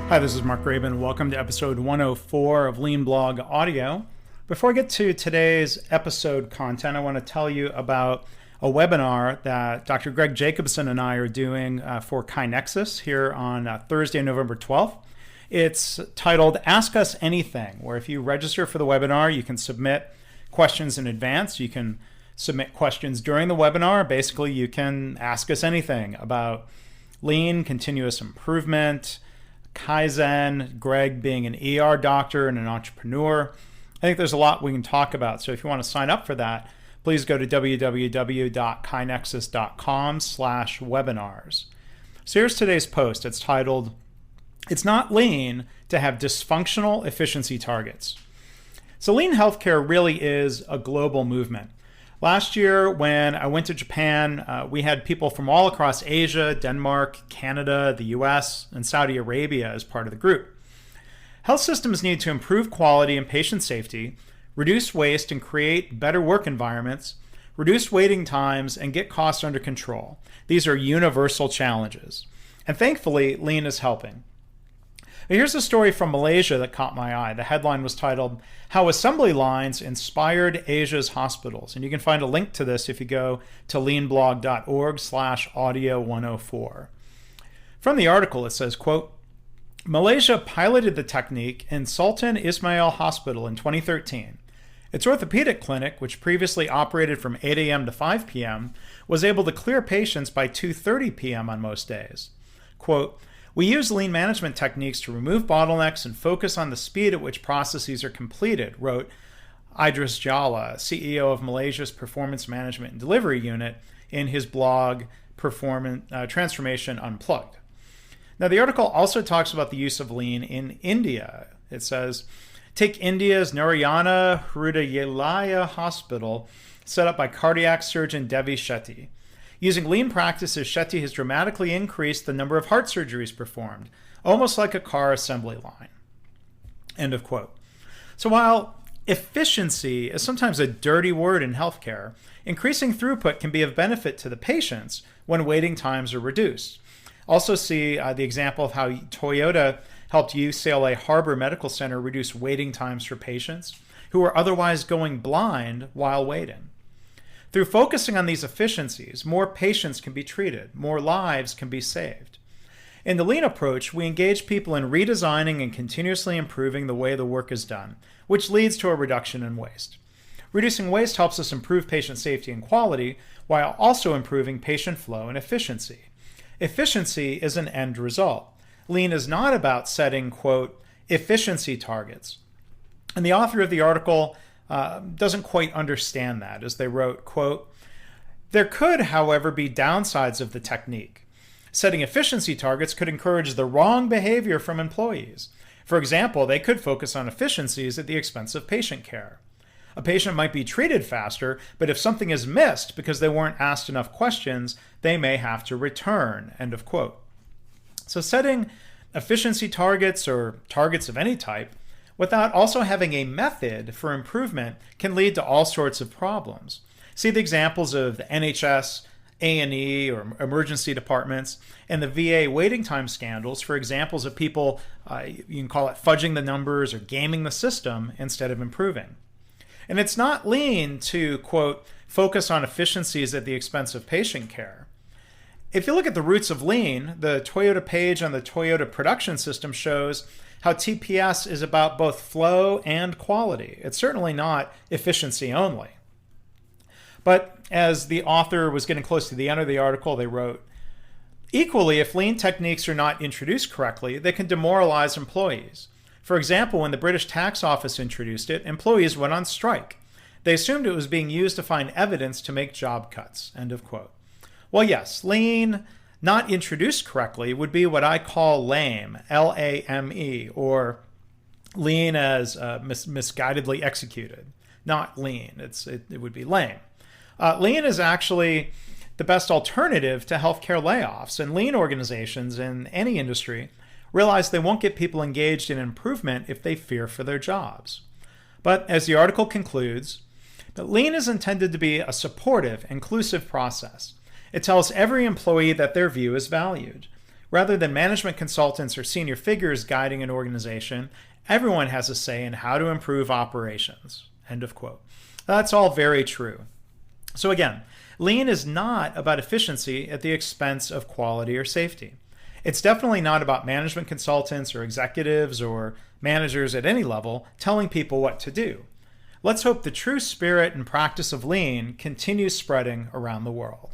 Hi, this is Mark Graban. Welcome to episode 104 of Lean Blog Audio. Before I get to today's episode content, I want to tell you about a webinar that Dr. Greg Jacobson and I are doing for KaiNexus here on Thursday, November 12th. It's titled Ask Us Anything, where if you register for the webinar, you can submit questions in advance. You can submit questions during the webinar. Basically, you can ask us anything about lean, continuous improvement, Kaizen, Greg being an ER doctor and an entrepreneur. I think there's a lot we can talk about. So if you want to sign up for that, please go to www.kainexus.com/webinars. So here's today's post. It's titled, It's Not Lean to Have Dysfunctional Efficiency Targets. So lean healthcare really is a global movement. Last year, when I went to Japan, we had people from all across Asia, Denmark, Canada, the US, and Saudi Arabia as part of the group. Health systems need to improve quality and patient safety, reduce waste and create better work environments, reduce waiting times, and get costs under control. These are universal challenges. And thankfully, lean is helping. Here's a story from Malaysia that caught my eye. The headline was titled, How Assembly Lines Inspired Asia's Hospitals. And you can find a link to this if you go to leanblog.org/audio104. From the article, it says, quote, Malaysia piloted the technique in Sultan Ismail Hospital in 2013. Its orthopedic clinic, which previously operated from 8 a.m. to 5 p.m., was able to clear patients by 2:30 p.m. on most days. Quote, We use lean management techniques to remove bottlenecks and focus on the speed at which processes are completed, wrote Idris Jalla, CEO of Malaysia's Performance Management and Delivery Unit, in his blog, Transformation Unplugged. Now, the article also talks about the use of lean in India. It says, take India's Narayana Hrudayalaya Hospital, set up by cardiac surgeon Devi Shetty. Using lean practices, Shetty has dramatically increased the number of heart surgeries performed, almost like a car assembly line. End of quote. So while efficiency is sometimes a dirty word in healthcare, increasing throughput can be of benefit to the patients when waiting times are reduced. Also see the example of how Toyota helped UCLA Harbor Medical Center reduce waiting times for patients who were otherwise going blind while waiting. Through focusing on these efficiencies, more patients can be treated, more lives can be saved. In the lean approach, we engage people in redesigning and continuously improving the way the work is done, which leads to a reduction in waste. Reducing waste helps us improve patient safety and quality, while also improving patient flow and efficiency. Efficiency is an end result. Lean is not about setting, quote, efficiency targets. And the author of the article doesn't quite understand that, as they wrote, quote, there could, however, be downsides of the technique. Setting efficiency targets could encourage the wrong behavior from employees. For example, they could focus on efficiencies at the expense of patient care. A patient might be treated faster, but if something is missed because they weren't asked enough questions, they may have to return, end of quote. So setting efficiency targets or targets of any type without also having a method for improvement can lead to all sorts of problems. See the examples of the NHS, A&E, or emergency departments, and the VA waiting time scandals for examples of people, you can call it fudging the numbers or gaming the system instead of improving. And it's not lean to, quote, focus on efficiencies at the expense of patient care. If you look at the roots of lean, the Toyota page on the Toyota production system shows how TPS is about both flow and quality. It's certainly not efficiency only. But as the author was getting close to the end of the article, they wrote, equally, if lean techniques are not introduced correctly, they can demoralize employees. For example, when the British Tax Office introduced it, employees went on strike. They assumed it was being used to find evidence to make job cuts, end of quote. Well, yes, lean, not introduced correctly, would be what I call lame, L-A-M-E, or lean as misguidedly executed. Not lean, it would be lame. Lean is actually the best alternative to healthcare layoffs, and lean organizations in any industry realize they won't get people engaged in improvement if they fear for their jobs. But as the article concludes, that lean is intended to be a supportive, inclusive process. It tells every employee that their view is valued. Rather than management consultants or senior figures guiding an organization, everyone has a say in how to improve operations. End of quote. That's all very true. So again, lean is not about efficiency at the expense of quality or safety. It's definitely not about management consultants or executives or managers at any level telling people what to do. Let's hope the true spirit and practice of lean continues spreading around the world.